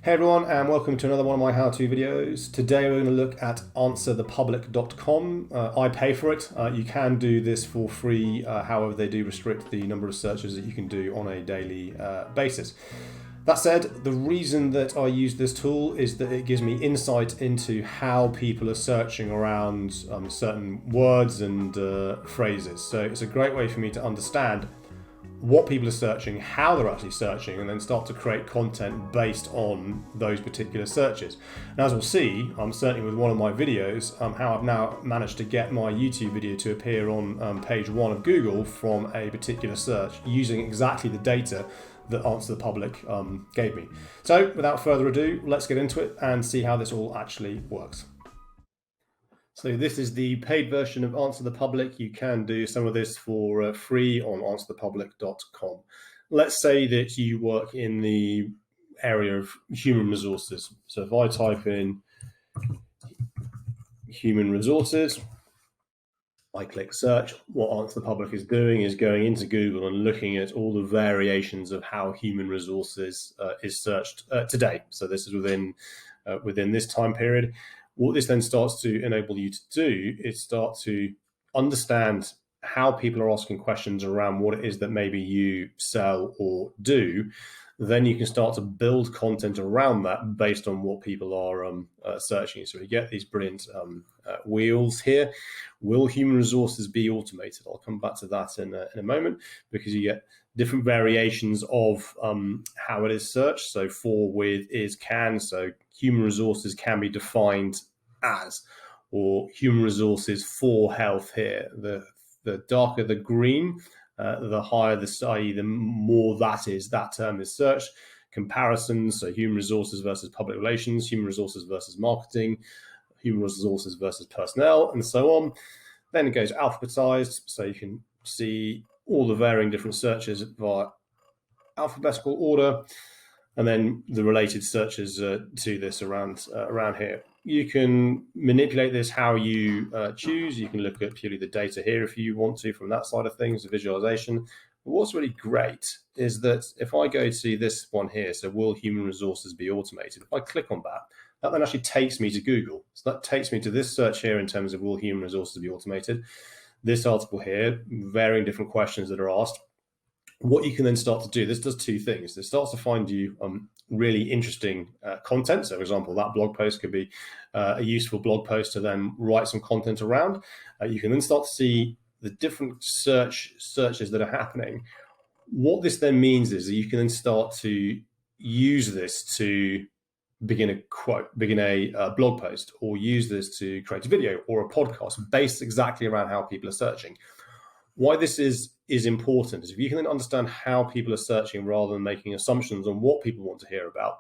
Hey everyone, and welcome to another one of my how-to videos. Today we're going to look at answerthepublic.com. I pay for it. You can do this for free, however they do restrict the number of searches that you can do on a daily basis. That said, the reason that I use this tool is that it gives me insight into how people are searching around certain words and phrases. So it's a great way for me to understand what people are searching, how they're actually searching, and then start to create content based on those particular searches. And as we'll see, certainly with one of my videos, how I've now managed to get my YouTube video to appear on page 1 of Google from a particular search using exactly the data that Answer the Public gave me. So without further ado, let's get into it and see how this all actually works. So this is the paid version of Answer the Public. You can do some of this for free on answerthepublic.com. Let's say that you work in the area of human resources. So if I type in human resources, I click search, what Answer the Public is doing is going into Google and looking at all the variations of how human resources is searched today. So this is within this time period. What this then starts to enable you to do is start to understand how people are asking questions around what it is that maybe you sell or do. Then you can start to build content around that based on what people are searching. So we get these brilliant wheels here. Will human resources be automated? I'll come back to that in a moment, because you get different variations of how it is searched. So for, with, is, can. So human resources can be defined as, or human resources for health here. The darker the green, the higher the, i.e. the more that term is searched. Comparisons, so human resources versus public relations, human resources versus marketing, human resources versus personnel, and so on. Then it goes alphabetized, so you can see all the varying different searches via alphabetical order, and then the related searches to this around here. You can manipulate this how you choose. You can look at purely the data here if you want to, from that side of things, the visualization. But what's really great is that if I go to this one here, so will human resources be automated? If I click on that, that then actually takes me to Google. So that takes me to this search here in terms of will human resources be automated. This article here, varying different questions that are asked. What you can then start to do, this does two things. This starts to find you really interesting content. So for example, that blog post could be a useful blog post to then write some content around. You can then start to see the different searches that are happening. What this then means is that you can then start to use this to begin a blog post, or use this to create a video or a podcast based exactly around how people are searching. Why this is important is if you can then understand how people are searching rather than making assumptions on what people want to hear about,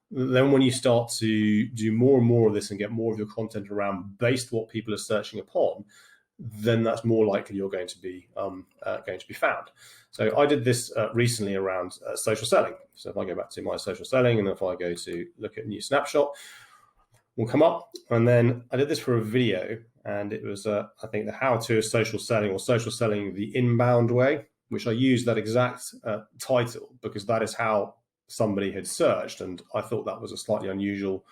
then when you start to do more and more of this and get more of your content around based what people are searching upon, then that's more likely you're going to be found. So I did this recently around social selling. So if I go back to my social selling, and if I go to look at new snapshot, will come up. And then I did this for a video, and it was, I think, the how-to of social selling, or social selling the inbound way, which I used that exact title because that is how somebody had searched. And I thought that was a slightly unusual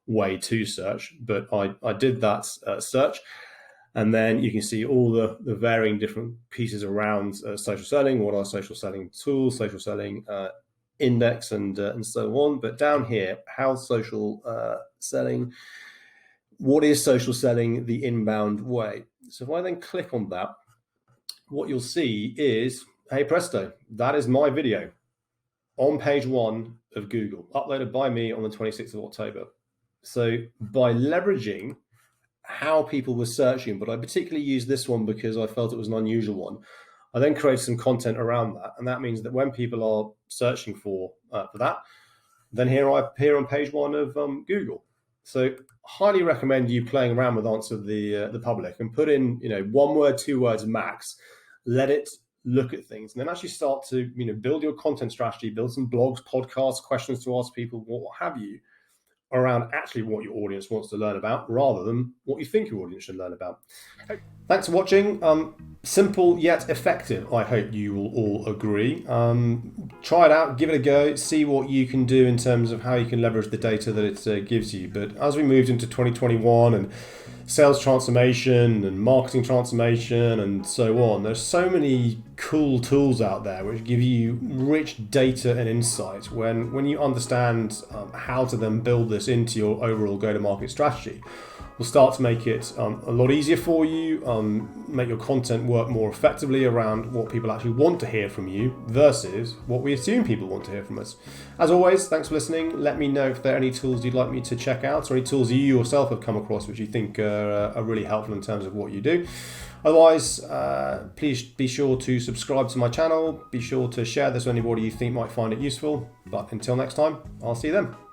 way to search, but I did that search. And then you can see all the varying different pieces around social selling. What are social selling tools, social selling index, and so on. But down here, how social selling, what is social selling the inbound way? So if I then click on that, what you'll see is, hey presto, that is my video on page 1 of Google, uploaded by me on the 26th of October. So by leveraging how people were searching, but I particularly used this one because I felt it was an unusual one, I then created some content around that. And that means that when people are searching for that, then here I appear on page 1 of Google. So highly recommend you playing around with Answer the Public, and put in, 1 word, 2 words max, let it look at things, and then actually start to, build your content strategy, build some blogs, podcasts, questions to ask people, what have you, around actually what your audience wants to learn about rather than what you think your audience should learn about. Thanks for watching. Simple yet effective, I hope you will all agree. Try it out, give it a go, see what you can do in terms of how you can leverage the data that it gives you. But as we moved into 2021 and sales transformation and marketing transformation and so on, there's so many cool tools out there which give you rich data and insight. When you understand how to then build this into your overall go-to-market strategy, will start to make it a lot easier for you, make your content work more effectively around what people actually want to hear from you versus what we assume people want to hear from us. As always, thanks for listening. Let me know if there are any tools you'd like me to check out or any tools you yourself have come across which you think are really helpful in terms of what you do. Otherwise, please be sure to subscribe to my channel. Be sure to share this with anybody you think might find it useful. But until next time, I'll see you then.